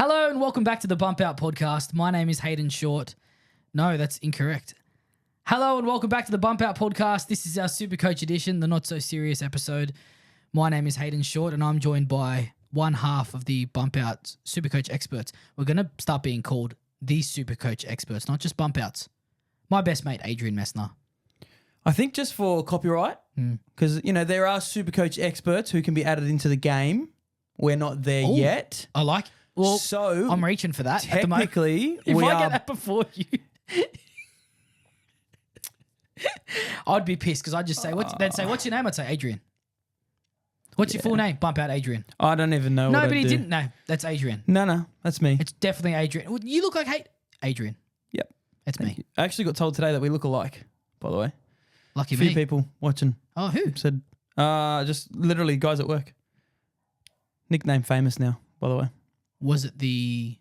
Hello and welcome back to the Bump Out Podcast. My name is Hayden Short. No, that's incorrect. Hello and welcome back to the Bump Out Podcast. This is our SuperCoach edition, the not so serious episode. My name is Hayden Short and I'm joined by one half of the Bump Out SuperCoach experts. We're going to start being called the SuperCoach experts, not just Bump Outs. My best mate, Adrian Messner. I think just for copyright, because, there are SuperCoach experts who can be added into the game. We're not there yet. I like. Well, so I'm reaching for that at the moment. Technically, If I get that before you, I'd be pissed because I'd just say, they'd say, what's your name? I'd say, Adrian. What's your full name? Bump Out Adrian. I don't even know. No, what but he I'd do. didn't know. That's Adrian. No, that's me. It's definitely Adrian. Well, you look like Adrian. Yep. That's Thank me. you. I actually got told today that we look alike, by the way. Lucky A few me. people watching Oh, who? said, just literally guys at work. Nickname famous now, by the way. Was it the...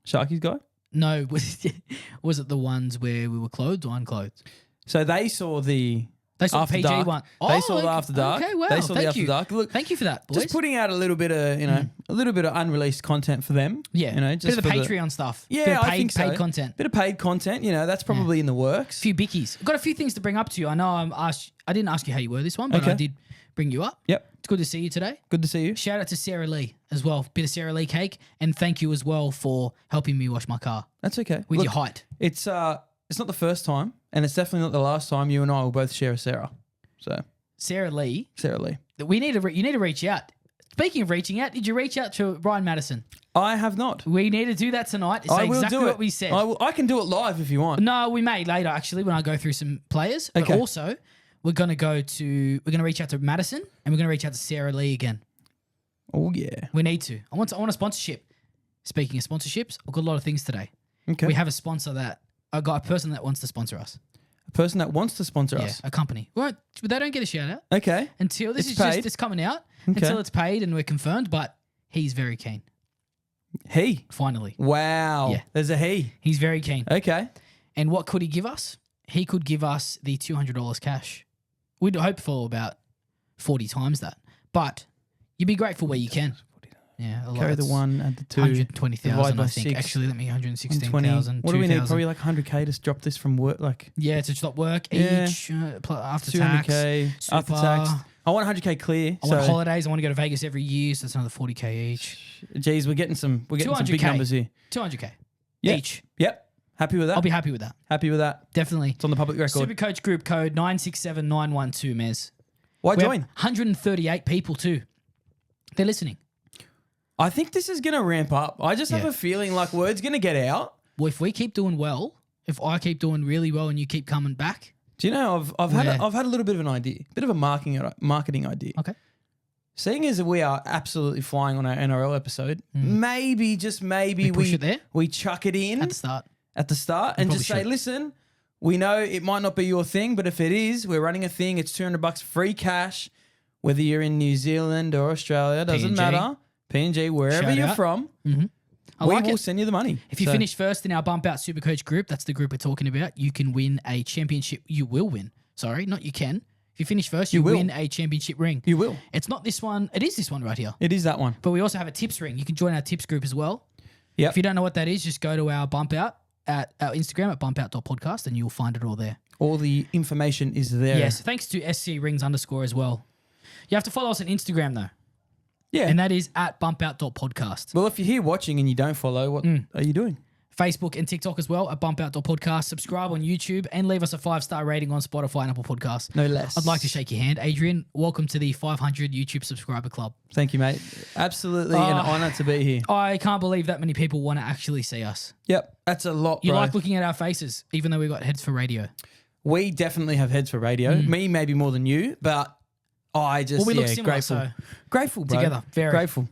Sharky's guy? No, was it the ones where we were clothed or unclothed? So they saw the They saw After the PG Dark. one. They saw the After Dark. Okay, wow. They saw the Thank After you. Dark. Look, Thank you for that, boys. just putting out a little bit of, a little bit of unreleased content for them. Yeah, just bit of the for Patreon stuff. Yeah, bit of I think so. paid content. Bit of paid content, that's probably in the works. A few bickies. I've got a few things to bring up to you. I know I didn't ask you how you were this one, but I Okay. did bring you up. Yep. It's good to see you today. Good to see you. Shout out to Sarah Lee as well. Bit of Sarah Lee cake. And thank you as well for helping me wash my car That's okay. with Look, your height. It's not the first time, and it's definitely not the last time you and I will both share a Sarah. So, Sarah Lee, Sarah Lee. you need to reach out. Speaking of reaching out, did you reach out to Ryan Madison? I have not. We need to do that tonight. It's I will exactly do it. what we said. I can do it live if you want. No, we may later actually when I go through some players. But Okay. also we're gonna reach out to Madison and we're gonna reach out to Sarah Lee again. Oh, yeah. We need to. I want a sponsorship. Speaking of sponsorships, I've got a lot of things today. Okay. We have a sponsor a person that wants to sponsor us. A person that wants to sponsor Yeah, us. a company. Right, but they don't get a shout out Okay. until It's paid. it's coming out Okay. until it's paid and we're confirmed. But he's very keen. He. Finally, Wow. Yeah. There's a he. he's very keen. Okay. And what could he give us? He could give us the $200 cash. We'd hope for about 40 times that. But you'd be grateful where you can. Yeah, a lot. Carry the It's one, add the two. 120,000, divide by I think. 6, Actually, let me 120. 116,000. What do we need? 2,000. Probably like 100K to drop this from work. Like Yeah, to stop work Yeah. each after tax. 200K after super. tax. I want 100K clear. I want holidays. I want to go to Vegas every year, so that's another 40K each. Geez, we're getting some big 200K. numbers here. 200K Yeah. each. Yep. Happy with that? I'll be happy with that. Happy with that. Definitely. It's on the public record. SuperCoach group code 967912, Mez. Why We have join? 138 people too. They're listening. I think this is going to ramp up. I just have Yeah. a feeling like word's going to get out. Well, if we keep doing well, if I keep doing really well and you keep coming back. Do you know, I've had Yeah. I've had a little bit of an idea, bit of a marketing idea. Okay. Seeing as we are absolutely flying on our NRL episode, maybe, just maybe, We push it there? we chuck it in At the start. and just probably say, should. listen, we know it might not be your thing, but if it is, we're running a thing. It's $200 free cash, whether you're in New Zealand or Australia, doesn't PNG. matter. PNG, wherever Shout you're out. from, I we like will it. send you the money. If you finish first in our Bump Out SuperCoach group, that's the group we're talking about, you can win a championship. You will win. Sorry, not you can. If you finish first, you will. win a championship ring. You will. It's not this one. It is this one right here. It is that one. But we also have a tips ring. You can join our tips group as well. Yep. If you don't know what that is, just go to our Bump Out at our Instagram at bumpout.podcast and you'll find it all there. All the information is there. Yes. Thanks to SC Rings _ as well. You have to follow us on Instagram though. Yeah. And that is at bumpout.podcast. Well, if you're here watching and you don't follow, what are you doing? Facebook and TikTok as well at bumpout.podcast. Subscribe on YouTube and leave us a 5-star rating on Spotify and Apple Podcasts. No less. I'd like to shake your hand. Adrian, welcome to the 500 YouTube subscriber club. Thank you, mate. Absolutely an honour to be here. I can't believe that many people want to actually see us. Yep, that's a lot, You bro. like looking at our faces, even though we've got heads for radio. We definitely have heads for radio. Me maybe more than you, but I just Well, we look similar, grateful. so Grateful, bro. together, very. grateful.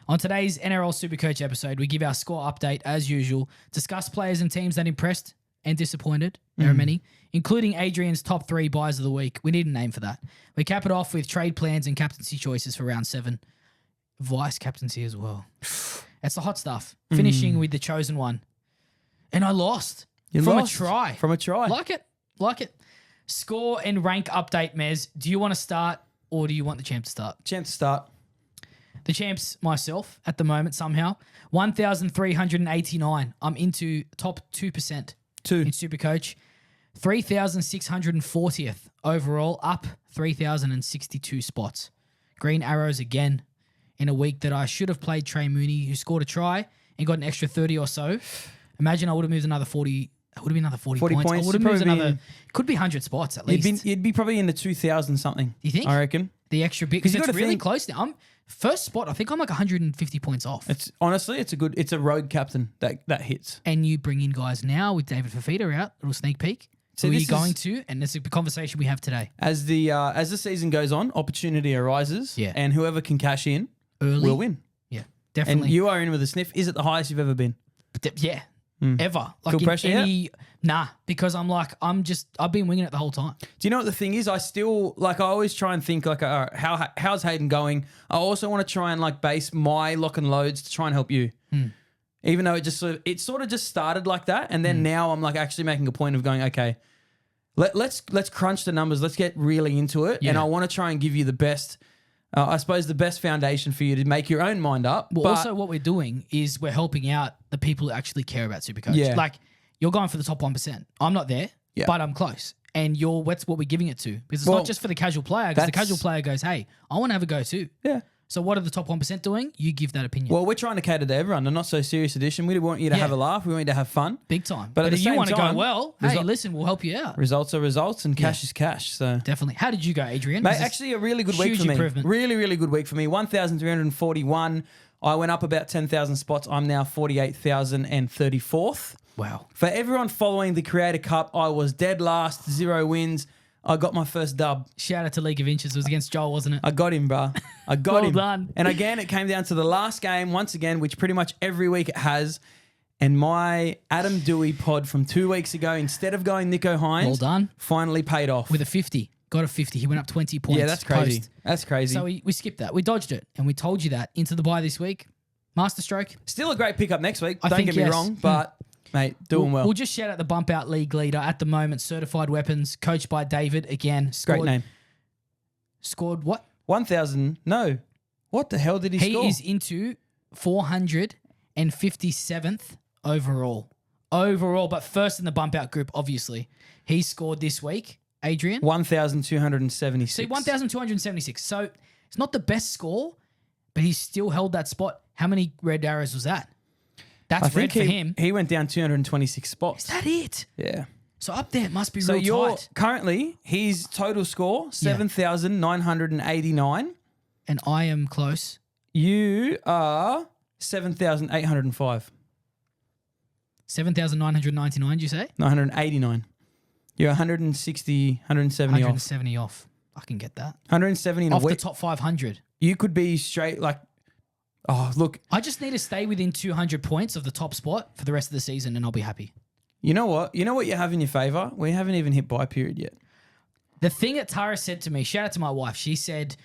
On today's NRL SuperCoach episode, we give our score update as usual, discuss players and teams that impressed and disappointed. There are many, including Adrian's top 3 buys of the week. We need a name for that. We cap it off with trade plans and captaincy choices for round 7. Vice captaincy as well. That's the hot stuff. Finishing with the chosen one. And I lost. You from lost a try. From a try. Like it. Score and rank update, Mez. Do you want to start or do you want the champ to start? Champ to start. The champs myself at the moment somehow. 1,389. I'm into top 2% in SuperCoach. 3,640th overall, up 3,062 spots. Green arrows again in a week that I should have played Trey Mooney, who scored a try and got an extra 30 or so. Imagine I would have moved another 40. It would have been another 40 points. I would have moved another, could be 100 spots at least. You'd be probably in the 2,000 something. You think? I reckon. The extra bit. Because it's really close now. First spot, I think I'm like 150 points off. Honestly, it's a rogue captain that hits. And you bring in guys now with David Fafita out, little sneak peek. So who are you going to? And this is the conversation we have today. As the season goes on, opportunity arises. Yeah. And whoever can cash in early will win. Yeah, definitely. And you are in with a sniff. Is it the highest you've ever been? Yeah. Ever. Like Feel pressure? Nah, because I've been winging it the whole time. Do you know what the thing is? I always try and think like, how's Hayden going? I also want to try and base my lock and loads to try and help you. Even though it sort of just started like that. And then now I'm actually making a point of going, okay, let's crunch the numbers. Let's get really into it. Yeah. And I want to try and give you the best, I suppose the best foundation for you to make your own mind up. Well, also what we're doing is we're helping out the people who actually care about SuperCoach. Yeah. Like you're going for the top 1%. I'm not there, but I'm close. And that's what we're giving it to. Because it's not just for the casual player. Because the casual player goes, hey, I want to have a go too. Yeah. So what are the top 1% doing? You give that opinion. Well, we're trying to cater to everyone. The Not So Serious edition. We want you to have a laugh. We want you to have fun. Big time. But if you want to go well, hey, listen, we'll help you out. Results are results and cash is cash. So definitely. How did you go, Adrian? Mate, actually a really good week for me. Really, really good week for me. 1,341. I went up about 10,000 spots. I'm now 48,034th. Wow. For everyone following the Creator Cup, I was dead last, 0 wins. I got my first dub. Shout out to League of Inches. It was against Joel, wasn't it? I got him, bro. I got him. Well done. And again, it came down to the last game once again, which pretty much every week it has. And my Adam Dewey pod from 2 weeks ago, instead of going Nico Hines, well done, finally paid off. With a 50. Got a 50. He went up 20 points. Yeah, that's crazy. That's crazy. So we skipped that. We dodged it. And we told you that into the bye this week. Masterstroke. Still a great pickup next week. Don't get me wrong, but... Mate, doing well. We'll just shout out the Bump Out League leader at the moment, Certified Weapons, coached by David again. Great name. Scored what? 1,000. No. What the hell did he score? He is into 457th overall. But first in the Bump Out group, obviously. He scored this week, Adrian. 1,276. See, 1,276. So it's not the best score, but he still held that spot. How many red arrows was that? That's red for him. He went down 226 spots. Is that it? Yeah. So up there it must be so real tight. Currently, his total score, 7,989. And I am close. You are 7,805. 7,999, did you say? 989. You're 160, 170 off. 170 off. I can get that. 170 in off a week. The top 500. You could be straight oh, look. I just need to stay within 200 points of the top spot for the rest of the season and I'll be happy. You know what? You know what you have in your favour? We haven't even hit buy period yet. The thing that Tara said to me, shout out to my wife, she said,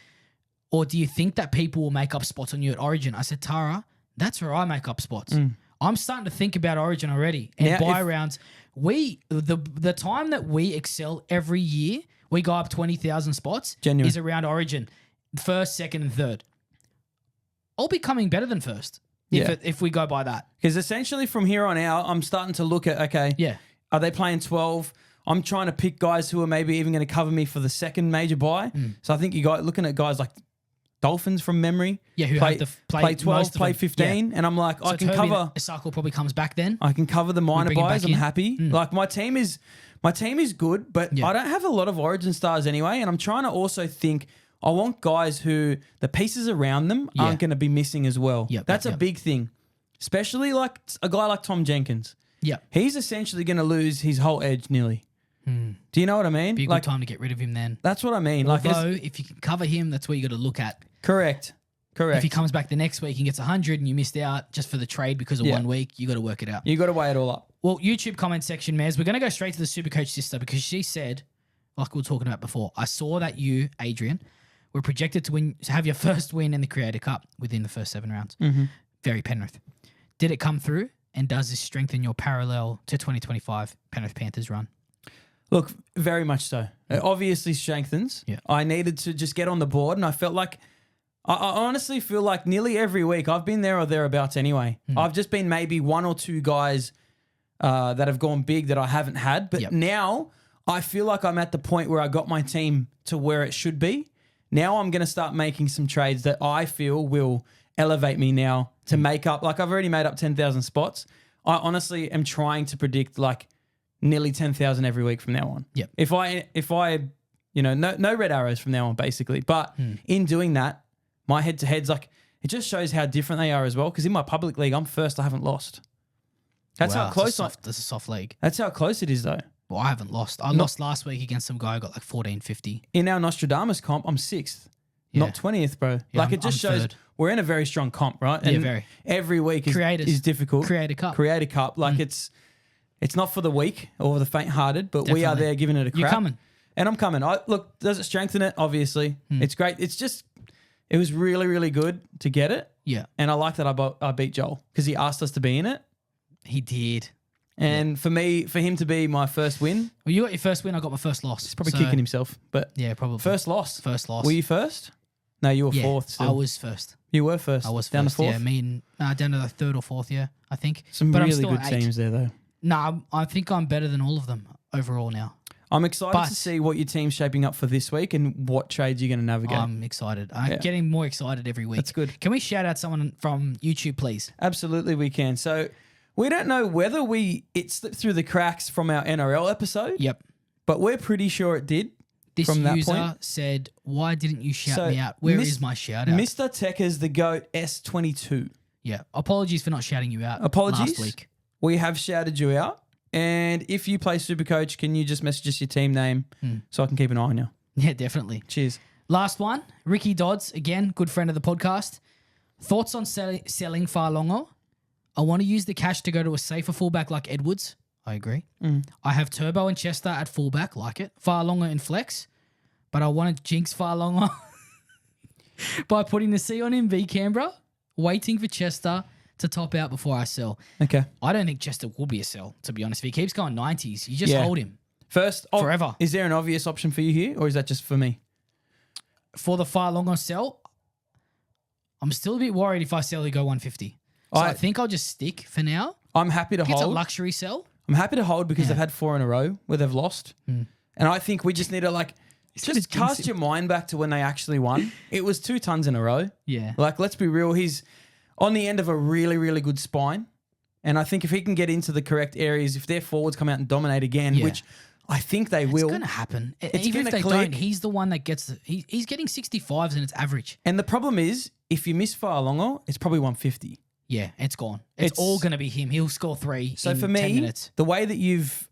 or do you think that people will make up spots on you at Origin? I said, Tara, that's where I make up spots. I'm starting to think about Origin already and buy rounds. The time that we excel every year, we go up 20,000 spots is around Origin. First, second, and third. I'll be coming better than first if we go by that. Because essentially from here on out, I'm starting to look at, are they playing 12? I'm trying to pick guys who are maybe even going to cover me for the second major buy. So I think you got looking at guys like Dolphins from memory. Yeah, who play, have to play 12, play 15. And I'm like, so I can cover. Isako probably comes back then. I can cover the minor buys. I'm happy. Like my team is good, but I don't have a lot of Origin stars anyway. And I'm trying to also think, I want guys who the pieces around them aren't going to be missing as well. That's a big thing, especially like a guy like Tom Jenkins. He's essentially going to lose his whole edge nearly. Do you know what I mean? Be a good time to get rid of him then. That's what I mean. Although, if you can cover him, that's what you got to look at. Correct. If he comes back the next week and gets 100 and you missed out just for the trade because of 1 week, you got to work it out. You got to weigh it all up. Well, YouTube comment section, Mez, we're going to go straight to the SuperCoach sister because she said, like we were talking about before, I saw that you, Adrian, were projected to have your first win in the Creator Cup within the first 7 rounds. Very Penrith. Did it come through? And does this strengthen your parallel to 2025 Penrith Panthers run? Look, very much so. It obviously strengthens. I needed to just get on the board, and I felt like I honestly feel like nearly every week I've been there or thereabouts anyway. I've just been maybe one or two guys that have gone big that I haven't had. But now I feel like I'm at the point where I got my team to where it should be. Now I'm going to start making some trades that I feel will elevate me now to make up. Like I've already made up 10,000 spots. I honestly am trying to predict like nearly 10,000 every week from now on. Yep. If I, no red arrows from now on basically. But in doing that, my head-to-heads, like it just shows how different they are as well. Because in my public league, I'm first. I haven't lost. That's how close. That's a soft league. That's how close it is, though. Well, I haven't lost. I lost last week against some guy who got like 1450. In our Nostradamus comp, I'm 6th, not 20th, bro. Yeah, like it just shows third. we're in a very strong comp, right? And very. every week is difficult. Creator Cup. Creator Cup. Like it's not for the weak or the faint-hearted, but we are there giving it a crack. You're coming. And I'm coming. Look, does it strengthen it? Obviously. It's great. It's just, it was really, really good to get it. Yeah. And I like that I beat Joel because he asked us to be in it. He did. And for him to be my first win. Well, you got your first win. I got my first loss. He's probably kicking himself. But yeah, probably. First loss. First loss. Were you first? No, you were fourth still. I was first. You were first. I was down first. to fourth? Yeah, down to the third or fourth, I think. Some but really I'm still good on 8. teams there, though. No, I think I'm better than all of them overall now. I'm excited to see what your team's shaping up for this week and what trades you're going to navigate. I'm excited. I'm getting more excited every week. That's good. Can we shout out someone from YouTube, please? Absolutely, we can. So we don't know whether it slipped through the cracks from our NRL episode. Yep. But we're pretty sure it did. This from that user point. said, "Why didn't you shout me out? Where is my shout out?" Mr. Tekker's the GOAT S22. Yeah. Apologies for not shouting you out Apologies. last week. We have shouted you out. And if you play SuperCoach, can you just message us your team name so I can keep an eye on you? Yeah, definitely. Cheers. Last one, Ricky Dodds, again, good friend of the podcast. Thoughts on selling Farlongo? I want to use the cash to go to a safer fullback like Edwards. I agree. I have Turbo and Chester at fullback, like it. Farlongo in flex, but I want to jinx Farlongo by putting the C on him v Canberra, waiting for Chester to top out before I sell. Okay. I don't think Chester will be a sell, to be honest. If he keeps going 90s, you just hold him. First, forever. Is there an obvious option for you here, or is that just for me? For the Farlongo sell, I'm still a bit worried if I sell, he go 150. So I think I'll just stick for now. I'm happy to hold. It's a luxury sell. I'm happy to hold because they've had 4 in a row where they've lost. And I think we just need to just cast your mind back to when they actually won. It was 2 tons in a row. Yeah. Like, let's be real. He's on the end of a really, really good spine. And I think if he can get into the correct areas, if their forwards come out and dominate again, which I think they will. It's going to happen. It's Even if gonna they click. don't, he's the one that gets he's getting 65s and it's average. And the problem is, if you miss Farlongo, it's probably 150. Yeah, it's gone. It's all going to be him. He'll score 3 So in for 10 me, minutes. the way that you've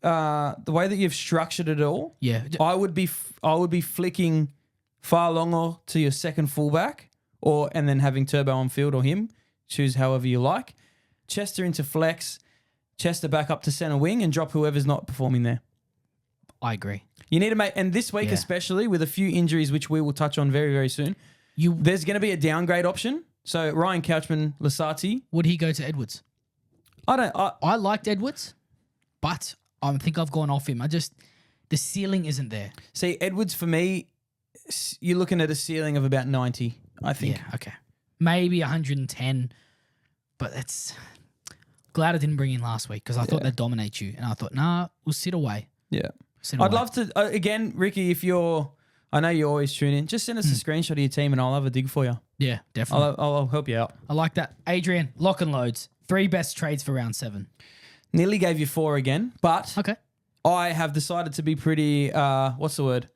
structured it all, I would be flicking Farlongo to your second fullback, and then having Turbo on field or him. Choose however you like. Chester into flex, Chester back up to center wing, and drop whoever's not performing there. I agree. You need to make, and this week especially with a few injuries, which we will touch on very, very soon, there's going to be a downgrade option. So Ryan Couchman, Lasati. Would he go to Edwards? I liked Edwards, but I think I've gone off him. The ceiling isn't there. See, Edwards for me, you're looking at a ceiling of about 90, I think. Yeah, okay. Maybe 110, but that's glad I didn't bring in last week because I thought they'd dominate you. And I thought, nah, we'll sit away. Yeah. I'd love to, again, Ricky, I know you always tune in, just send us a screenshot of your team and I'll have a dig for you. Yeah, definitely. I'll help you out. I like that. Adrian, lock and loads. 3 best trades for round 7. Nearly gave you 4 again, but okay. I have decided to be pretty, what's the word?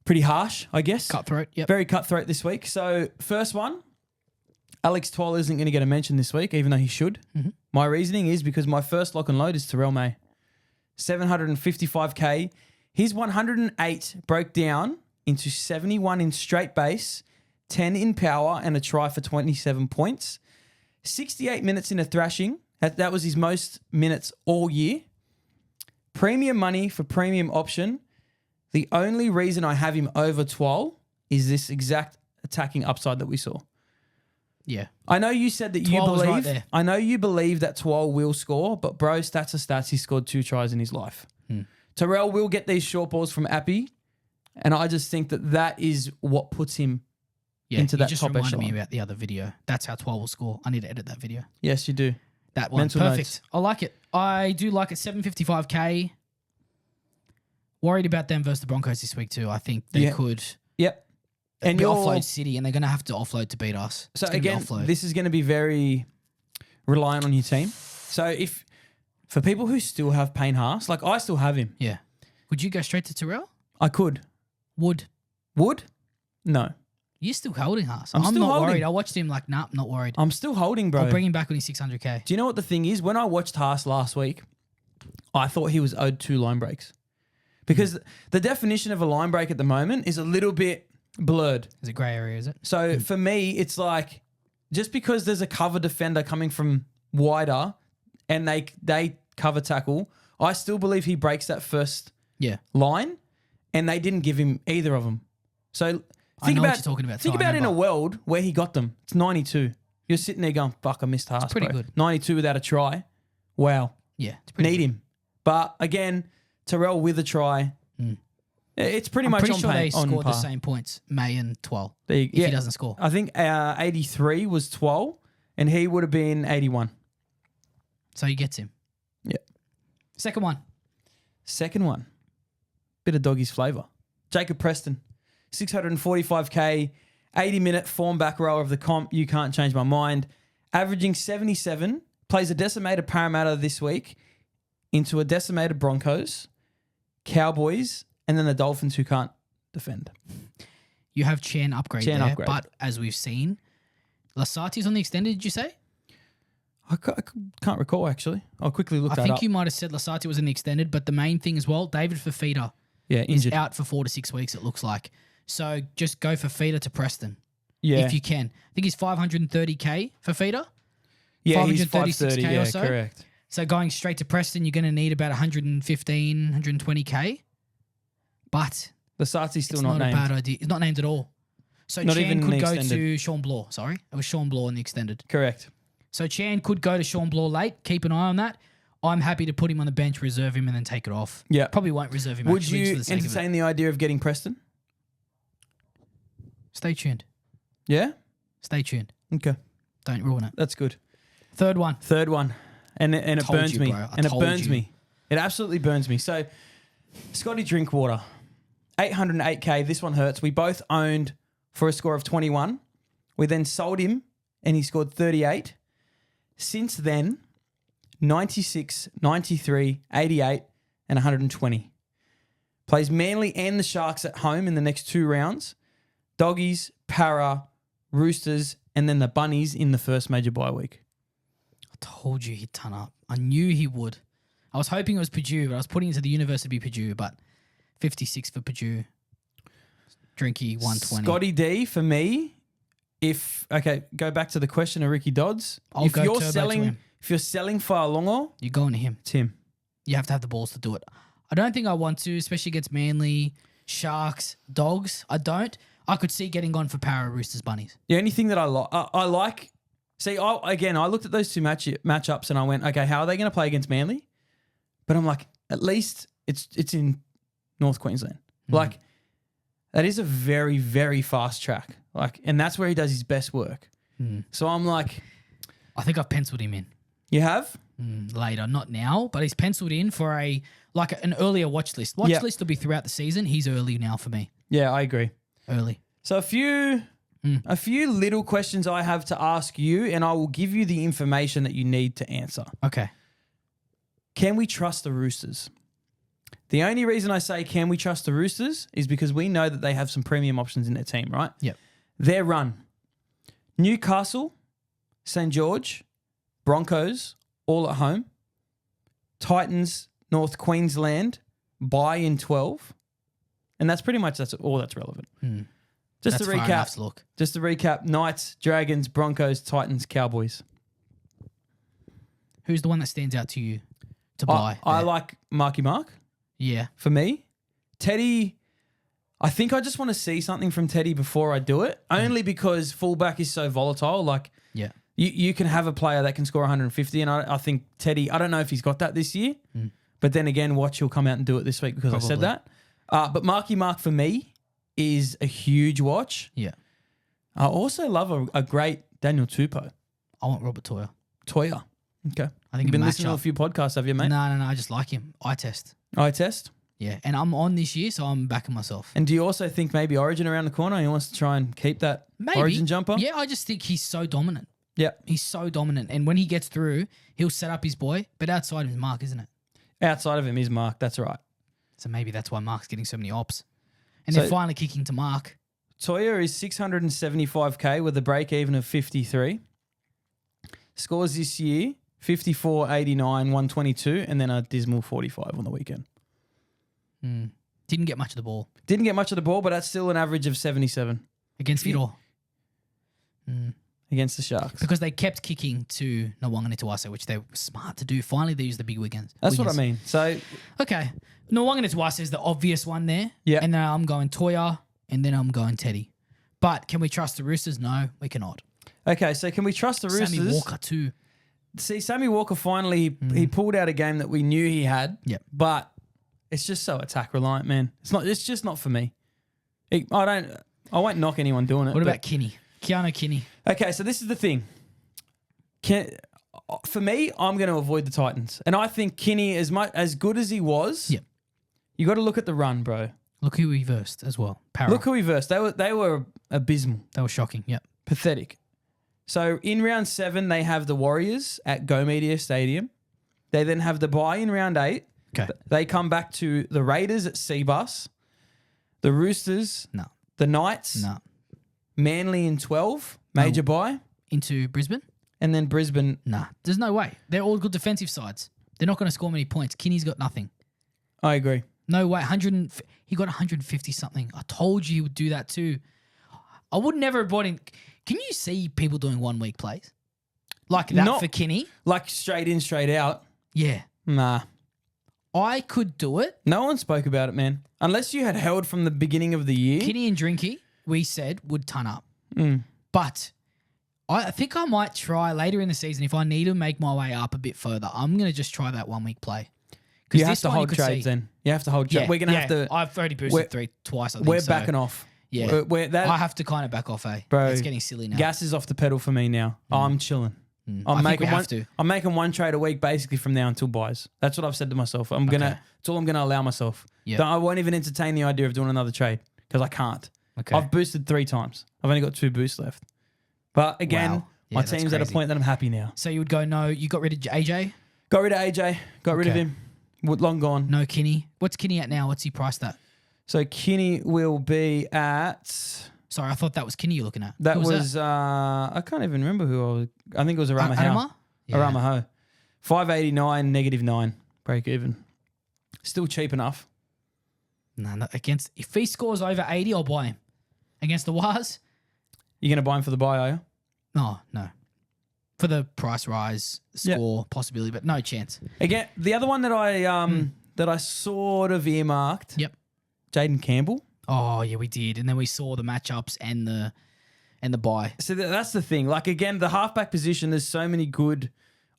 Pretty harsh, I guess. Cutthroat, yep. Very cutthroat this week. So first one, Alex Twal isn't going to get a mention this week, even though he should. My reasoning is because my first lock and load is Terrell May. 755K. His 108 broke down into 71 in straight base, 10 in power, and a try for 27 points. 68 minutes in a thrashing. That was his most minutes all year. Premium money for premium option. The only reason I have him over Twal is this exact attacking upside that we saw. Yeah. I know you said that you Twal was right believe. there. I know you believe that Twal will score, but bro, stats are stats. He scored 2 tries in his life. Terrell will get these short balls from Appy, and I just think that is what puts him into that just top reminded echelon. me about the other video. That's how 12 will score. I need to edit that video. Yes, you do. That one. Mental Perfect. notes. I like it. I do like it. 755K. Worried about them versus the Broncos this week too. I think they could Yep. And be you're offload City, and they're going to have to offload to beat us. So It's gonna be again, offload. this is going to be very reliant on your team. So if for people who still have Payne Haas, like I still have him, Yeah. Would you go straight to Terrell? I could. Would. No. You're still holding Haas. I'm I'm still not holding. worried. I watched him like, nah, not worried. I'm still holding, bro. I'll bring him back when he's 600K. Do you know what the thing is? When I watched Haas last week, I thought he was owed 2 line breaks. Because the definition of a line break at the moment is a little bit blurred. Is it grey area, is it? So for me, it's like just because there's a cover defender coming from wider and they cover tackle, I still believe he breaks that first Yeah. line, and they didn't give him either of them. So I know what you're talking about. Think So I about in a remember. world where he got them. It's 92. You're sitting there going, "Fuck, I missed Haas." pretty bro. good. 92 without a try. Wow, Yeah. It's pretty need good. him. But again, Terrell with a try. It's pretty I'm much pretty on sure par. they on scored the par. same points, May and Twell, There you- if he doesn't score. I think 83 was 12, and he would have been 81. So he gets him. Yeah. Second one. Second one, bit of doggy's flavour. Jacob Preston, 645K, 80-minute form back rower of the comp. You can't change my mind. Averaging 77, plays a decimated Parramatta this week into a decimated Broncos, Cowboys, and then the Dolphins who can't defend. You have Chan upgrade Chan there, upgrade. but as we've seen, Lasati's on the extended, did you say? I can't recall, actually. I'll quickly look I that think up. you might have said Lasati was in the extended, but the main thing as well, David Fafita Yeah, is injured. out for 4 to 6 weeks, it looks like. So just go for Fafita to Preston Yeah, if you can. I think he's 530K for Fafita. yeah, he's 536K 530, or yeah, so. correct. So going straight to Preston, you're going to need about 115, 120K. But Lasati's still it's not not a named. bad idea. It's not named at all. So Not Chan even in could the go extended. to Sean Bloor. Sorry, it was Sean Bloor in the extended. Correct. So Chan could go to Sean Bloor late. Keep an eye on that. I'm happy to put him on the bench, reserve him, and then take it off. Yeah. Probably won't reserve him. Would actually, just you for the sake of it. entertain the idea of getting Preston? Stay tuned. Yeah? Stay tuned. Okay. Don't ruin it. That's good. Third one. Third one. And it Told burns you, me. bro. I And it told burns you. me. It absolutely burns me. So, Scotty Drinkwater, 808K. This one hurts. We both owned for a score of 21. We then sold him and he scored 38. Since then, 96, 93, 88, and 120. Plays Manly and the Sharks at home in the next 2 rounds. Doggies, Para, Roosters, and then the Bunnies in the first major bye week. I told you he'd ton up. I knew he would. I was hoping it was Purdue, but I was putting it to the University of Purdue, but 56 for Purdue. Drinky, 120. Scotty D for me. Go back to the question of Ricky Dodds. I'll if go you're turbo to selling, him. if you're selling Fa'alongo, You're going to him. it's him. You have to have the balls to do it. I don't think I want to, especially against Manly, Sharks, Dogs. I don't. I could see getting on for Para, Roosters, Bunnies. The only thing that I like. See, I looked at those two matchups and I went, okay, how are they going to play against Manly? But I'm like, at least it's in North Queensland. Like, that is a very, very fast track. Like, and that's where he does his best work. So I'm like, I think I've penciled him in you have? later, not now, but he's penciled in for an earlier watch list. Watch Yep. list will be throughout the season. He's early now for me. Yeah, I agree. Early. So a few little questions I have to ask you, and I will give you the information that you need to answer. Okay. Can we trust the Roosters? The only reason I say can we trust the Roosters is because we know that they have some premium options in their team, right? Yep. Their run. Newcastle, St. George, Broncos, all at home. Titans, North Queensland, bye in 12. And that's all that's relevant. Just That's to far enough recap, to look. Knights, Dragons, Broncos, Titans, Cowboys. Who's the one that stands out to you to buy? I there? like Marky Mark. Yeah. For me, Teddy, I think I just want to see something from Teddy before I do it, only because fullback is so volatile. Like, Yeah. you can have a player that can score 150, and I think Teddy, I don't know if he's got that this year, but then again, watch, he'll come out and do it this week because I said Probably. that. But Marky Mark for me is a huge watch. Yeah. I also love a great Daniel Tupou. I want Robert Toya. Toya. Okay. I think You've been a listening to a matchup. few podcasts, have you, mate? No, I just like him. Eye test. Eye test. Yeah, and I'm on this year, so I'm backing myself. And do you also think maybe Origin around the corner? He wants to try and keep that Maybe. Origin jumper? Yeah, I just think he's so dominant. Yeah. He's so dominant. And when he gets through, he'll set up his boy. But outside of him is Mark, isn't it? Outside of him is Mark. That's right. So maybe that's why Mark's getting so many ops. And So- they're finally kicking to Mark. Toya is 675k with a break even of 53. Scores this year 54, 89, 122, and then a dismal 45 on the weekend. Didn't get much of the ball Didn't get much of the ball, but that's still an average of 77 against Vidor. against the Sharks. Because they kept kicking to Nwanga and Tuase, which they were smart to do. Finally, they used the big weekends. That's what I mean. So, Okay. Nwanga and Tuase is the obvious one there. Yeah. And then I'm going Toya, and then I'm going Teddy. But can we trust the Roosters? No, we cannot. okay, so can we trust the Roosters? Sammy Walker too. See, Sammy Walker finally, he pulled out a game that we knew he had. Yep. But it's just so attack reliant, man. It's just not for me. I won't knock anyone doing it. What but- about Kinney? Keanu Kinney. Okay, so this is the thing. For me, I'm going to avoid the Titans. And I think Kinney, as good as he was, Yep. you got to look at the run, bro. Look who he versed as well. Para. Look who he versed. They were abysmal, That was shocking. Yep. pathetic. So in round 7, they have the Warriors at Go Media Stadium. They then have the bye in round 8. Okay. They come back to the Raiders at Seabus, the Roosters, No. the Knights, No. Manly in 12, major bye, Into Brisbane? and then Brisbane. Nah. There's no way. They're all good defensive sides. They're not going to score many points. Kinney's got nothing. I agree. No way. He got 150 something. I told you he would do that too. I would never have brought in. Can you see people doing 1 week plays like that Not- for Kinney? Like straight in, straight out. Yeah, Nah. I could do it. No one spoke about it, man. Unless you had held from the beginning of the year. Kinney and Drinky, we said, would ton up. Mm. But I think I might try later in the season if I need to make my way up a bit further. I'm going to just try that 1 week play. You have to hold trades then. You have to hold trades. Yeah, We're going to have to. I've already we're- boosted twice. I think We're so. backing off. Yeah, That I have to kind of back off, Bro, It's getting silly now. gas is off the pedal for me now. I'm chilling. I think we have to. I'm making 1 trade a week basically from now until buys. That's what I've said to myself. It's all I'm gonna allow myself. Yeah. I won't even entertain the idea of doing another trade because I can't. Okay. I've boosted 3 times. I've only got 2 boosts left. But again, Wow. Yeah, my that's team's at a crazy. point that I'm happy now. So you would go, no, you got rid of AJ? Got rid of AJ. Got rid of Okay. him. Long gone. No Kinney. What's Kinney at now? What's he priced at? So Kinney will be at. Sorry, I thought that was Kinney you're looking at. That Who was I can't even remember who I was. I think it was Arama Howe. Adama? Yeah. Arama Howe. 589, -9. Break even. Still cheap enough. No, not against. If he scores over 80, I'll buy him. Against the Waz? You going to buy him for the buy, are you? No. For the price rise, score possibility, but no chance. Again, the other one that I sort of earmarked. Yep. Jaden Campbell. Oh yeah, we did, and then we saw the matchups and the buy. So that's the thing. Like again, the halfback position. There's so many good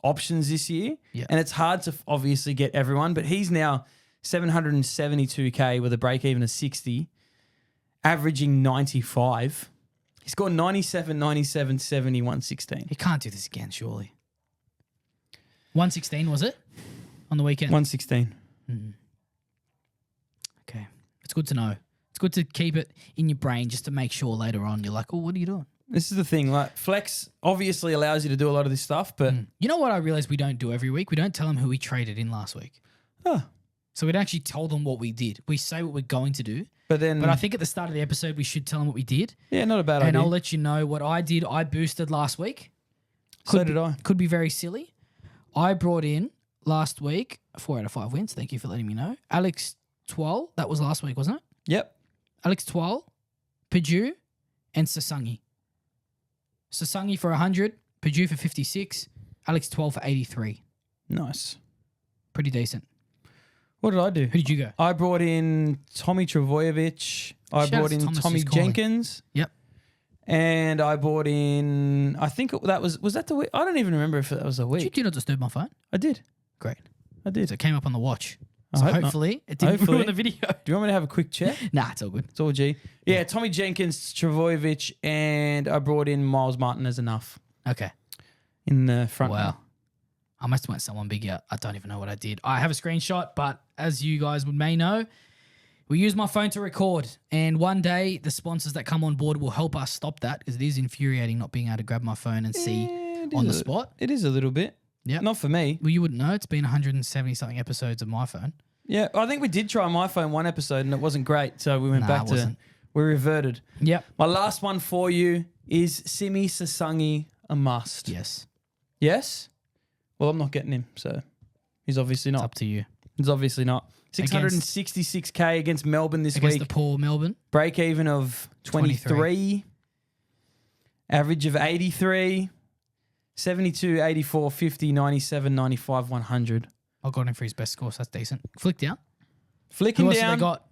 options this year, Yeah. and it's hard to obviously get everyone. But he's now 772k with a break even of 60, averaging 95. He scored 97, 97, 70, 116. He can't do this again, surely. 116 was it on the weekend? 116. Okay, it's good to know. It's good to keep it in your brain just to make sure later on you're like, oh, what are you doing? This is the thing. Like flex obviously allows you to do a lot of this stuff, but You know what I realized we don't do every week? We don't tell them who we traded in last week. oh, So we'd actually tell them what we did. We say what we're going to do. but then But I think at the start of the episode, we should tell them what we did. yeah, not a bad And idea. I'll let you know what I did. I boosted last week. So did I. Could be very silly. I brought in last week 4 out of 5 wins. Thank you for letting me know. Alex Twal. That was last week, wasn't it? Yep. Alex Twal, Paju, and Sasangi. Sasangi for 100, Paju for 56, Alex Twal for 83. Nice. Pretty decent. What did I do? Who did you go? I brought in Tommy Travojevic. I Shout out brought to in Thomas Tommy who's calling. Jenkins. Yep. And I bought in, I think that was that the week? I don't even remember if that was a Did you week. do not disturb my phone? I did. Great. I did. So it came up on the watch. So hope not. hopefully it didn't Hopefully. ruin the video. Do you want me to have a quick check? Nah, it's all good. It's all G. Yeah, Tommy Jenkins, Travojevic, and I brought in Miles Martin as enough Okay. in the front. Wow. I must have went someone bigger. I don't even know what I did. I have a screenshot, but as you guys may know, we use my phone to record. And one day, the sponsors that come on board will help us stop that because it is infuriating not being able to grab my phone and see on the spot. It is a little bit. Yeah. Not for me. Well, you wouldn't know. It's been 170-something episodes of my phone. Yeah, I think we did try my phone one episode and it wasn't great. So we went Nah, back it to, wasn't. we reverted. Yep. My last one for you is Simi Sasangi a must. Yes. Yes? Well, I'm not getting him, so he's obviously It's not. up to you. He's obviously not. 666K against Melbourne this Against week. the poor Melbourne. Break even of 23. Average of 83. 72, 84, 50, 97, 95, 100. I got him for his best score, so that's decent. Flick down. Flick Who him else have down. they got?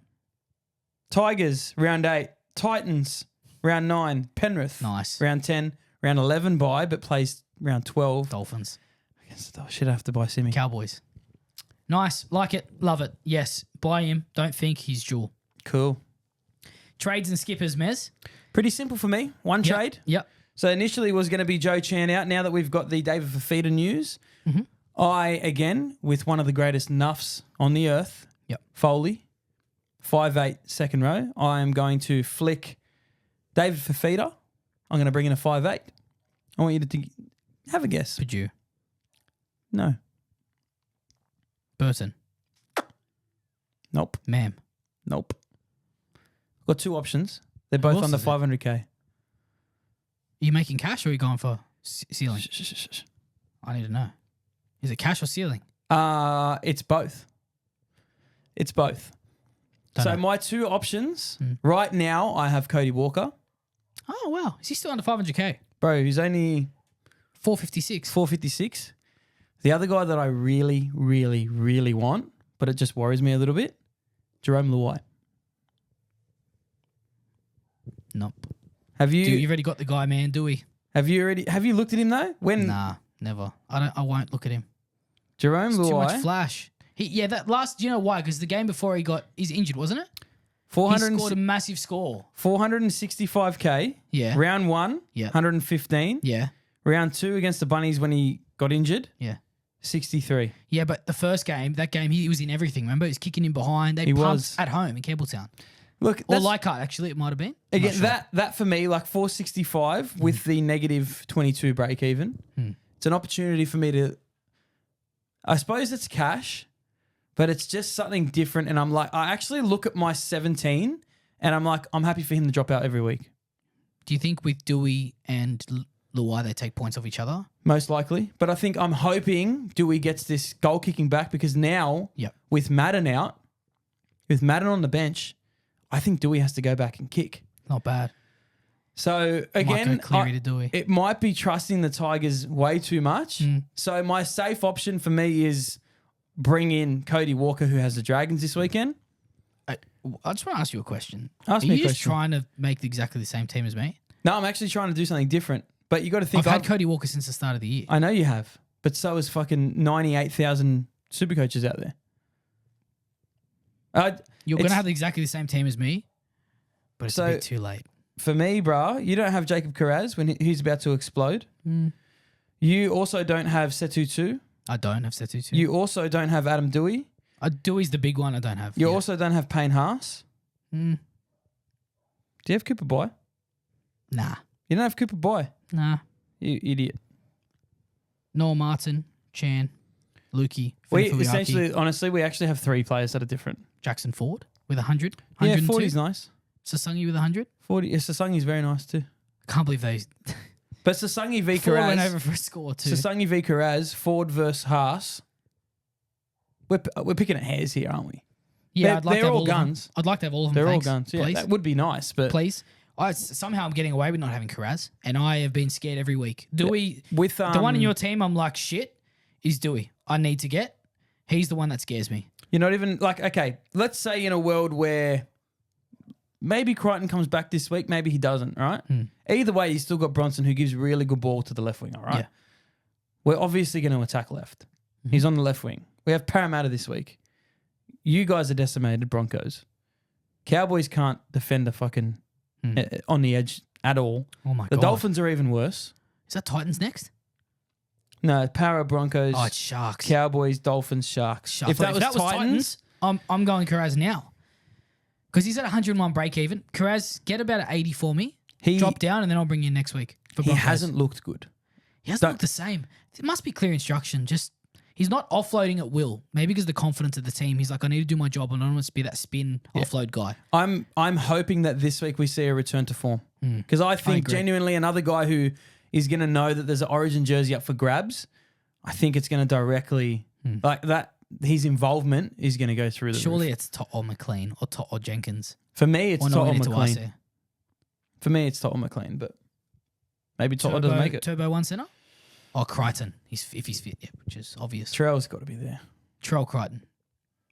Tigers, round 8. Titans, round 9. Penrith, Nice. round 10. Round 11 bye, but plays round 12. Dolphins. I should have to buy Simi. Cowboys. Nice. Like it. Love it. Yes. Buy him. Don't think he's dual. Cool. Trades and skippers, Mez. Pretty simple for me. One Yep. trade. Yep. So initially was going to be Joe Chan out. Now that we've got the David Fafita news, I, again, with one of the greatest nuffs on the earth, Yep. Foley, 5'8", second row, I am going to flick David Fafita. I'm going to bring in a 5'8". I want you to have a guess. Purdue. No. Burton. Nope. Ma'am. Nope. Got two options. They're both else under is it? 500K. Are you making cash or are you going for ceiling? I need to know. Is it cash or ceiling? It's both. It's both. Don't So know. my two options right now, I have Cody Walker. Oh, wow. Is he still under 500K? Bro, he's only 456. 456. The other guy that I really, really, really want, but it just worries me a little bit, Jerome Luai. Nope. Have you Dude, you've already got the guy, man. Do we? have you looked at him though? When Nah, never. I won't look at him. Jerome It's too much Luai, flash. That last, do you know why? Because the game before he's injured, wasn't it? He 400 scored a massive score. 465K. Yeah. Round 1, Yeah. 115. Yeah. Round 2 against the Bunnies when he got injured, Yeah. 63. Yeah, but the first game, he was in everything. Remember, he was kicking in behind. They He pumped was. at home in Campbelltown. Look, Or that's, Leichhardt, actually, it might have been. I'm again, not sure. that for me, like 465 with the negative 22 break even, it's an opportunity for me to, I suppose it's cash, but it's just something different. And I'm like, I actually look at my 17 and I'm like, I'm happy for him to drop out every week. Do you think with Dewey and Luai, they take points off each other? Most likely. But I think I'm hoping Dewey gets this goal kicking back because now Yep. with Madden out, with Madden on the bench, I think Dewey has to go back and kick. Not bad. So Might again, go Cleary to Dewey. it might be trusting the Tigers way too much. So my safe option for me is bring in Cody Walker, who has the Dragons this weekend. I just want to ask you a question. Ask Are me a you just question. trying to make exactly the same team as me? No, I'm actually trying to do something different. But you got to I've think. had Cody Walker since the start of the year. I know you have, but so is fucking 98,000 super coaches out there. You're going it's- to have exactly the same team as me, but it's So- a bit too late. For me, bro, you don't have Jacob Carraz when he's about to explode. You also don't have Setu 2. I don't have Setu too. You also don't have Adam Dewey. Dewey's the big one I don't have. You Yeah. also don't have Payne Haas. Mm, Do you have Cooper Boy? nah. You don't have Cooper Boy. Nah. You idiot. Noah Martin, Chan, Lukey, We Fuiaki, essentially, honestly, we actually have three players that are different. Jackson Ford with 100. Yeah, 102. 40 is nice. Sasangi with 100. 40. Yeah, Sasangi's very nice too. Can't believe they But Sasangi v Ford went over Carraz. for a score too. Sasangi v Carraz, Ford versus Haas. We're picking at hairs here, aren't we? Yeah, I'd like they're to have all all of them. guns. I'd like to have all of them. They're all thanks. guns. Yeah, Please. that would be nice, but Please. Somehow I'm getting away with not having Carraz, and I have been scared every week. Dewey, with the one in your team, I'm like, shit, is Dewey. I need to get. He's the one that scares me. you're not even like, okay, let's say in a world where maybe Crichton comes back this week, maybe he doesn't, right? Either way, he's still got Bronson who gives really good ball to the left wing, all right? Yeah. We're obviously going to attack left. He's on the left wing. We have Parramatta this week. you guys are decimated, Broncos. Cowboys can't defend the fucking on the edge at all. Oh my The God. Dolphins are even worse. Is that Titans next? No, Para, Broncos, Oh, it's Sharks. Cowboys, Dolphins, Sharks. Sharks. If that was Titans, I'm going Carraz now. Because he's at 101 break even. Carraz, get about an 80 for me. Drop down, and then I'll bring you in next week. For he Broncos. hasn't looked good. He hasn't looked the same. It must be clear instruction. Just he's not offloading at will. Maybe because of the confidence of the team. He's like, I need to do my job, and I don't want to be that spin offload guy. I'm hoping that this week we see a return to form. Because I think genuinely another guy who is going to know that there's an Origin jersey up for grabs, I think it's going to directly, like that, his involvement is going to go through the Surely roof. it's Todd or McLean or Jenkins. For me, it's Todd or McLean. Tuase. For me, it's Todd or McLean, but maybe Todd doesn't make it. Turbo one centre? Oh, Crichton. If he's fit, which is obvious. Terrell's got to be there. Terrell Crichton.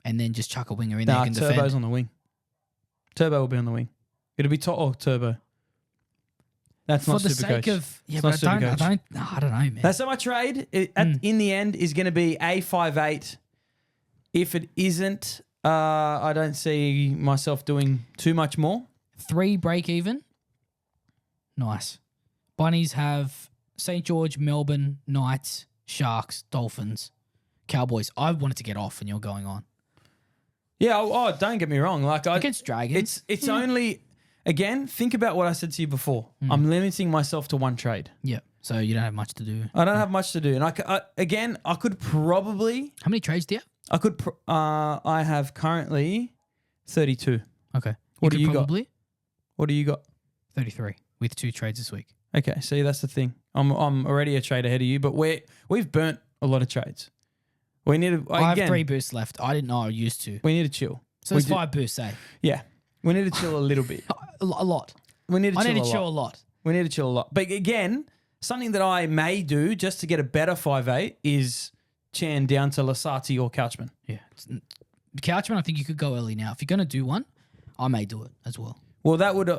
And then just chuck a winger in there who can Turbo's defend. on the wing. Turbo will be on the wing. It'll be Todd or Turbo. That's not For the SuperCoach. sake of... Yeah, It's but not I SuperCoach. don't know, man. That's so my trade. In the end, is going to be a 5'8". If it isn't, I don't see myself doing too much more. 3 break even. Nice. Bunnies have St. George, Melbourne, Knights, Sharks, Dolphins, Cowboys. I wanted to get off and you're going on. Yeah. Oh, don't get me wrong. Like Against Dragons. it's only again. Think about what I said to you before. I'm limiting myself to one trade. Yeah. So you don't have much to do. I don't have much to do, and I could probably. How many trades do you have? I have currently 32. Okay. What do you got? Probably What do you got? 33 with 2 trades this week. Okay, see that's the thing. I'm already a trade ahead of you, but we've burnt a lot of trades. We need to. I have 3 boosts left. I didn't know I used to. We need to chill. So it's 5 boosts, eh? Yeah, we need to chill a little bit. A lot. We need to I chill need to a chill lot. a lot. We need to chill a lot. But again, something that I may do just to get a better 5'8" is Chan down to Lasati or Couchman. Yeah. Couchman, I think you could go early now. If you're going to do one, I may do it as well. Well, that would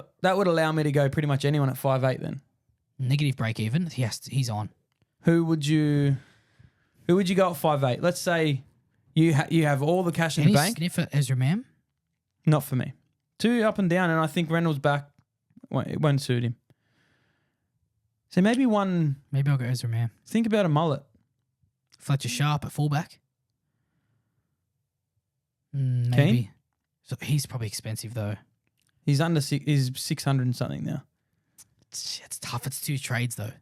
allow me to go pretty much anyone at 5'8" then. Negative break even. He's on. Who would you go at 5'8"? Let's say you have all the cash in the bank. Any sniff at Ezra Mam? Not for me. 2 up and down, and I think Reynolds back. It won't suit him. So maybe one. Maybe I'll go Ezra Mam. Think about a mullet. Fletcher Sharp at fullback. Kane? Maybe. So he's probably expensive though. He's under he's 600 and something now. It's tough. It's 2 trades though.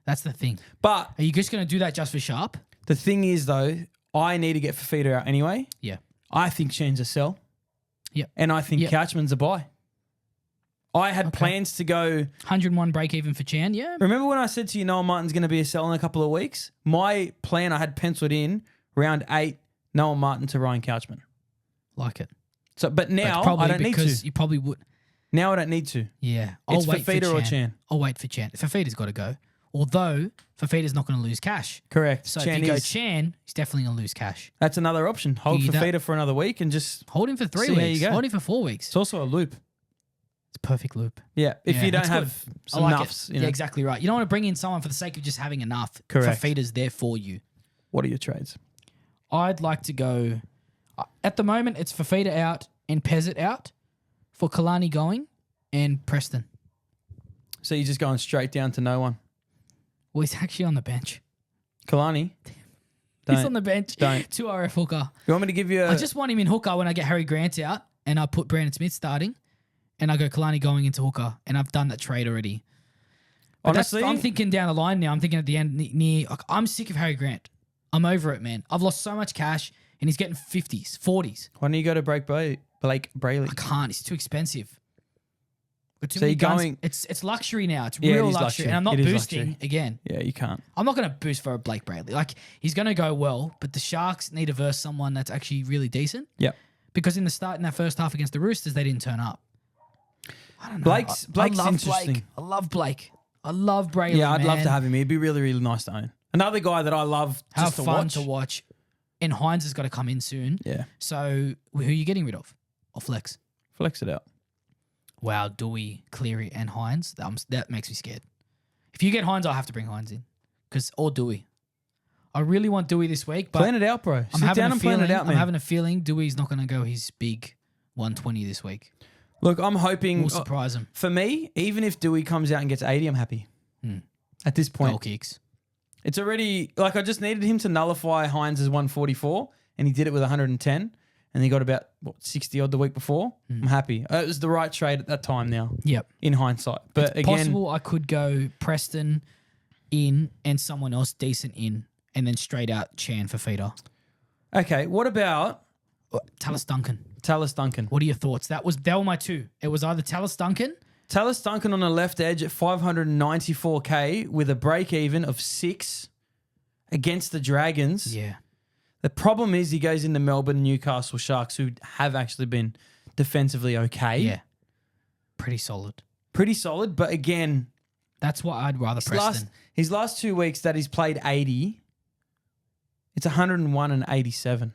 That's the thing. But Are you just going to do that just for Sharp? the thing is, though, I need to get Fafita out anyway. Yeah. I think Shane's a sell. Yep. And I think Yep. Couchman's a buy. I had plans to go. 101 break even for Chan. Yeah. Remember when I said to you Noah Martin's going to be a sell in a couple of weeks? My plan I had penciled in round 8, Noah Martin to Ryan Couchman. Like it. So, but now Probably I don't need because to. you probably would. Now I don't need to. Yeah. It's I'll wait for Fafita or Chan. I'll wait for Chan. Fafita's got to go. Although Fafita's not going to lose cash. Correct. So Chan if you go is. Chan, he's definitely going to lose cash. That's another option. Hold You don't- Fafita for another week and just. Hold him for 3 See how weeks. you go. Hold him for 4 weeks. It's also a loop. It's a perfect loop. Yeah. If Yeah, you don't that's have good. some I like nuffs, it. you know. Yeah, exactly right. You don't want to bring in someone for the sake of just having enough. Correct. Fafita's there for you. What are your trades? I'd like to go. At the moment, it's Fafita out and Pezzett out for Kalani going and Preston. So you're just going straight down to no one. Well, he's actually on the bench. Kalani. He's on the bench. Don't. 2 RF hooker. You want me to give you a. I just want him in hooker when I get Harry Grant out and I put Brandon Smith starting and I go Kalani going into hooker and I've done that trade already. But honestly, I'm thinking down the line now. I'm thinking at the end near. I'm sick of Harry Grant. I'm over it, man. I've lost so much cash and he's getting 50s, 40s. why don't you go to Blake Brayley? I can't. It's too expensive. Got too So many you're guns. going- It's luxury now. It's Yeah, it real is luxury. luxury. And I'm not It is boosting luxury. again. Yeah, you can't. I'm not going to boost for a Blake Brayley. Like, he's going to go well, but the Sharks need to verse someone that's actually really decent. Yep. Because in that first half against the Roosters, they didn't turn up. I don't know. Blake's I love interesting. Blake. I love Blake. I love Brayley. Yeah, I'd love man. to have him. He'd be really, really nice to own. Another guy that I love Have just to fun watch. to watch. And Hines has got to come in soon. Yeah, So who are you getting rid of? Or flex? flex it out. Wow, Dewey, Cleary, and Hines. That makes me scared. If you get Hines, I'll have to bring Hines in. Or Dewey. I really want Dewey this week, but Plan it out, bro. Sit down and plan it out, man. I'm having a feeling Dewey's not going to go his big 120 this week. Look, I'm hoping... We'll surprise him. For me, even if Dewey comes out and gets 80, I'm happy. At this point. Goal kicks. It's already... Like, I just needed him to nullify Hines' 144, and he did it with 110, and he got about, 60-odd the week before. I'm happy. It was the right trade at that time now. Yep. In hindsight. But it's again... possible I could go Preston in and someone else decent in, and then straight out Chan for feeder. Okay, what about... Tallis Duncan. Tallis Duncan. What are your thoughts? They were my two. It was either Tallis Duncan... Tallis Duncan on the left edge at 594K with a break even of 6 against the Dragons. Yeah. The problem is he goes into Melbourne, Newcastle Sharks, who have actually been defensively okay. Yeah. Pretty solid. Pretty solid, but again... That's why I'd rather Preston. His last 2 weeks that he's played 80, it's 101 and 87.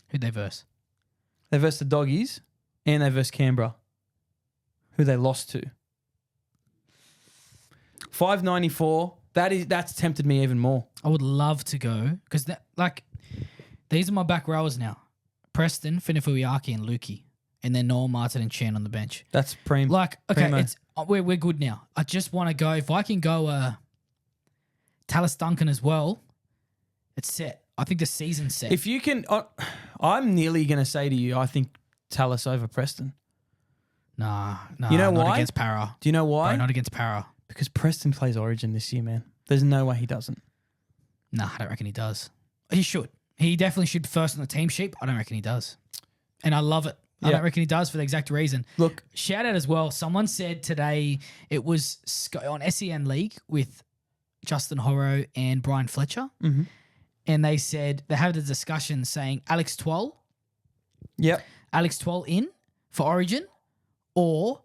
Who'd they verse? They versed the Doggies and they versed Canberra, who they lost to. 594. That's tempted me even more. I would love to go because these are my back rowers now: Preston, Finifuiaki, and Lukey, and then Noel Martin and Chan on the bench. That's primo. We're good now. I just want to go. If I can go, Tallis Duncan as well, it's set. I think the season's set. If you can, I'm nearly going to say to you, I think Tallis over Preston. Nah. You know not why? Against Para. Do you know why? No, not against Para. Because Preston plays Origin this year, man. There's no way he doesn't. Nah, I don't reckon he does. He should. He definitely should first on the team sheet. I don't reckon he does. And I love it. I don't reckon he does for the exact reason. Look. Shout out as well. Someone said today it was on SEN League with Justin Horrow and Brian Fletcher. Mm-hmm. And they said, they had a discussion saying Alex Twell. Yep. Alex Twell in for Origin, or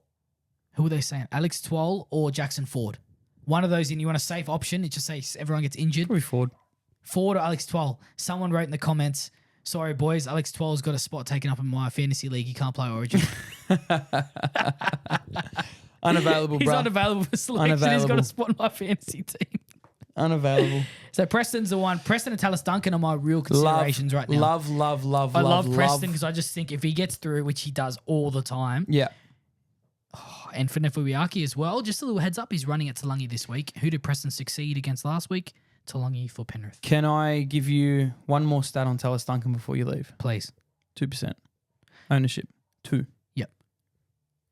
who were they saying? Alex Twell or Jackson Ford. One of those in. You want a safe option. It just says everyone gets injured. Probably Ford. Ford or Alex Twell. Someone wrote in the comments, sorry, boys, Alex Twell's got a spot taken up in my fantasy league. He can't play Origin. Unavailable, bro. He's unavailable for selection. He's got a spot in my fantasy team. Unavailable. So Preston's the one. Preston and Tallis Duncan are my real considerations right now. Love. I love Preston because I just think if he gets through, which he does all the time. Yeah. And for Nefuiaki as well, just a little heads up, he's running at Talangi this week. Who did Preston succeed against last week? Talangi for Penrith. Can I give you one more stat on Tallis Duncan before you leave? Please. 2%. Ownership. 2. Yep.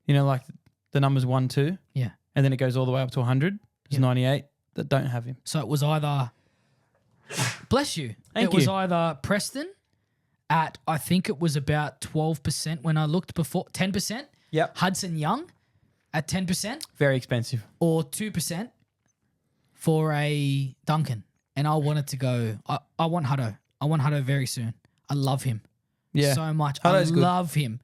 You know, like the numbers 1, 2? Yeah. And then it goes all the way up to 100. There's 98 that don't have him. So it was either... Bless you. Thank it was you. either Preston at, I think it was about 12% when I looked before, 10%. Yep. Hudson Young at 10%. Very expensive. Or 2% for a Duncan. And I wanted to go, I want Hutto. I want Hutto very soon. I love him so much. Hutto's good. Love him.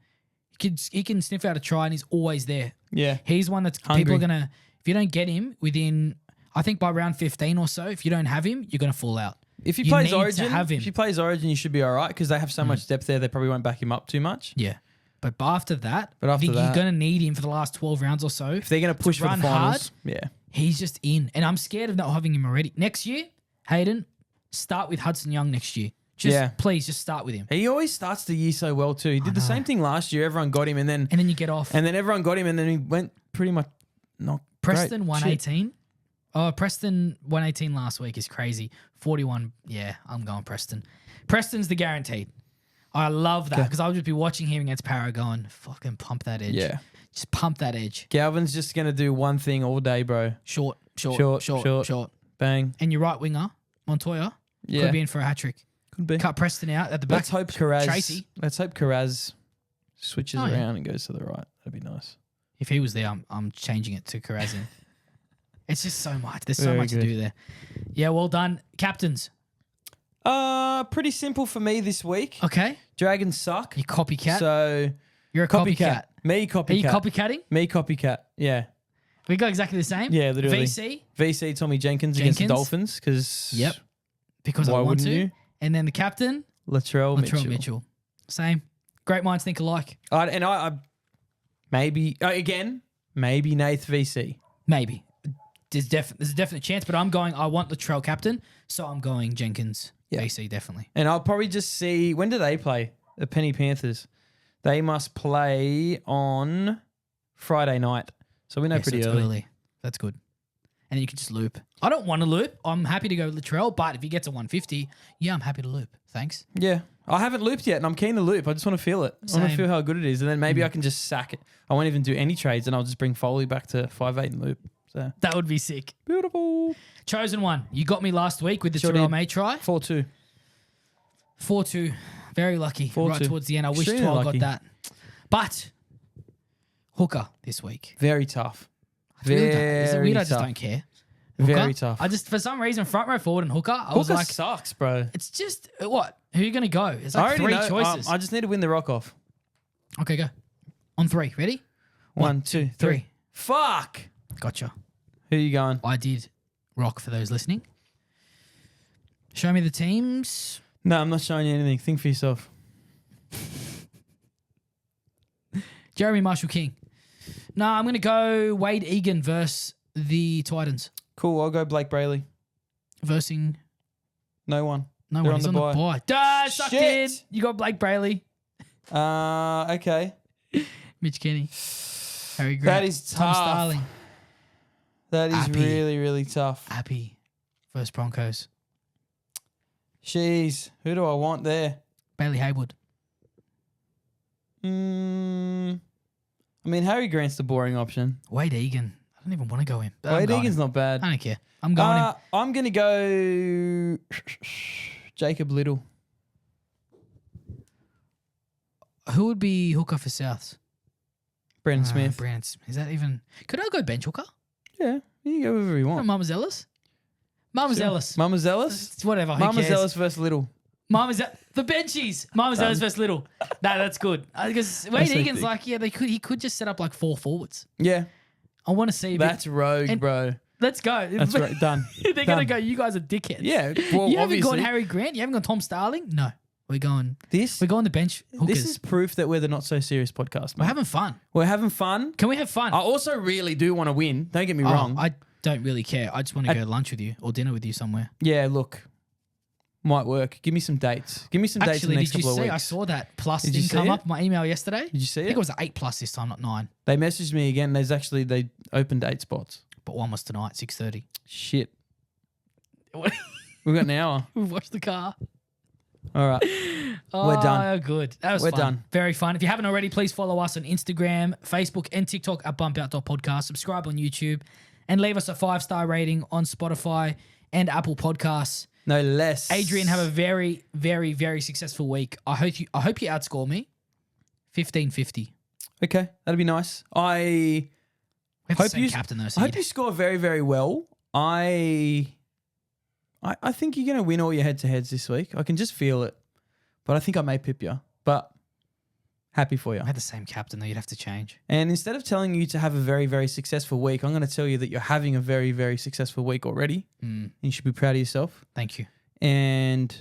He can sniff out a try and he's always there. Yeah. He's one that's Hungry. people are going to, if you don't get him within, I think by round 15 or so, if you don't have him, you're going to fall out. If he You plays need to Origin, have him. if he plays Origin, you should be all right because they have so much depth there. They probably won't back him up too much. Yeah. But after that, But after I think that- you're going to need him for the last 12 rounds or so. If they're going to push for the run finals, hard, he's just in. And I'm scared of not having him already. Next year, Hayden, start with Hudson Young next year. Please, just start with him. He always starts the year so well too. He did the same thing last year. Everyone got him, and then And then you get off. everyone got him, and then he went pretty much not Preston great. 118. Oh, Preston 118 last week is crazy. 41. Yeah, I'm going Preston. Preston's the guaranteed. I love that because I'll just be watching him against Para going, fucking pump that edge. Yeah. Just pump that edge. Galvin's just going to do one thing all day, bro. Short. Bang. And your right winger, Montoya, could be in for a hat trick. Could be. Cut Preston out at the back. Let's hope Carraz. Tracy. Let's hope Carraz switches yeah. around and goes to the right. That'd be nice. If he was there, I'm changing it to Carrazin. It's just so much. There's so Very much good. to do there. Yeah, well done. Captains. Pretty simple for me this week. Okay. Dragons suck. You copycat. So You're a copycat. Me copycat. Are you copycatting? Me copycat. Yeah. We got exactly the same. Yeah, literally. VC. Tommy Jenkins against the Dolphins because Yep. Because why I want wouldn't to. you? And then the captain, Latrell Mitchell. Same. Great minds think alike. I maybe again, maybe Nath VC. Maybe. there's a definite chance. But I want Latrell captain, so I'm going Jenkins. Yeah. BC definitely. And I'll probably just see, when do they play? The Penny Panthers. They must play on Friday night. So we know pretty early. That's good. And you can just loop. I don't want to loop. I'm happy to go with Latrell, but if he gets a 150, yeah, I'm happy to loop. Thanks. Yeah. I haven't looped yet, and I'm keen to loop. I just want to feel it. I want to feel how good it is, and then maybe I can just sack it. I won't even do any trades, and I'll just bring Foley back to 5'8" and loop. So that would be sick. Beautiful. Chosen one. You got me last week with the Sure Terrell May try. 4-2. 4-2. Very lucky. 4-2. Right towards the end. I wish Extremely 12 lucky. got that. But hooker this week. Very tough. Is it weird? I just don't care. Hooker? Very tough. I just, for some reason, front row forward and hooker, I was Hooker like, sucks, bro. it's just, what? Who are you going to go? It's I like already 3 know. choices. I just need to win the rock off. Okay, go. On 3. Ready? 1, 2, 3. Fuck. Gotcha. Who are you going? I did rock for those listening. Show me the teams. No, I'm not showing you anything. Think for yourself. Jeremy Marshall King. No, I'm going to go Wade Egan versus the Titans. Cool. I'll go Blake Brayley. Versing No one. no They're one. He's on the bye. Duh, sucked in. Shit. You got Blake Brayley. Okay. Mitch Kenny. Harry Grant. That is Tom tough. Starling. That is Appy. really, really tough. Appy versus Broncos. Jeez. Who do I want there? Bailey Haywood. I mean, Harry Grant's the boring option. Wade Egan. I don't even want to go in. But Wade Egan's not bad. I don't care. I'm going him. I'm going to go Jacob Little. Who would be hooker for Souths? Brendan Smith. Brandon Smith. Is that even... Could I go bench hooker? Yeah, you can go wherever you want. Mama Zellis? Mama Zellis. Mama Zealous? It's whatever. Who Mama cares? Zealous versus Little. The benchies. Mama Zellis versus Little. No, that's good. Because Wade so Egan's thick. like, yeah, he could just set up like 4 forwards. Yeah, I want to see a bit. that's rogue, and- bro. Let's go. That's right. Done. They're going to Done. go, you guys are dickheads. Yeah, well, You haven't obviously. gone Harry Grant? You haven't gone Tom Starling? No. We're going the bench hookers. This is proof that we're the Not So Serious podcast, We're mate. having fun. We're having fun. Can we have fun? I also really do want to win. Don't get me wrong. I don't really care. I just want to go to lunch with you or dinner with you somewhere. Yeah, look, might work. Give me some dates. Give me some dates in Actually, the next did you couple of see? weeks. I saw that plus Did you thing see come it? up in my email yesterday. Did you see I think it? it was 8 plus this time, not 9. They messaged me again. They opened 8 spots. But one was tonight, 6:30. Shit. We've got an hour. We've watched the car. All right. Oh, done. Good. That was We're fun. done. Very fun. If you haven't already, please follow us on Instagram, Facebook, and TikTok at BumpOut.podcast. Subscribe on YouTube and leave us a 5-star rating on Spotify and Apple Podcasts. No less. Adrian, have a very, very, very successful week. I hope you outscore me. 15-50. Okay, that'd be nice. We have Hope the same you- captain though. So I hope you score very, very well. I think you're going to win all your head-to-heads this week. I can just feel it. But I think I may pip you. But happy for you. I had the same captain though. You'd have to change. And instead of telling you to have a very, very successful week, I'm going to tell you that you're having a very, very successful week already. And you should be proud of yourself. Thank you. And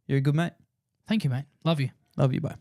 you're a good mate. Thank you, mate. Love you. Love you, bye.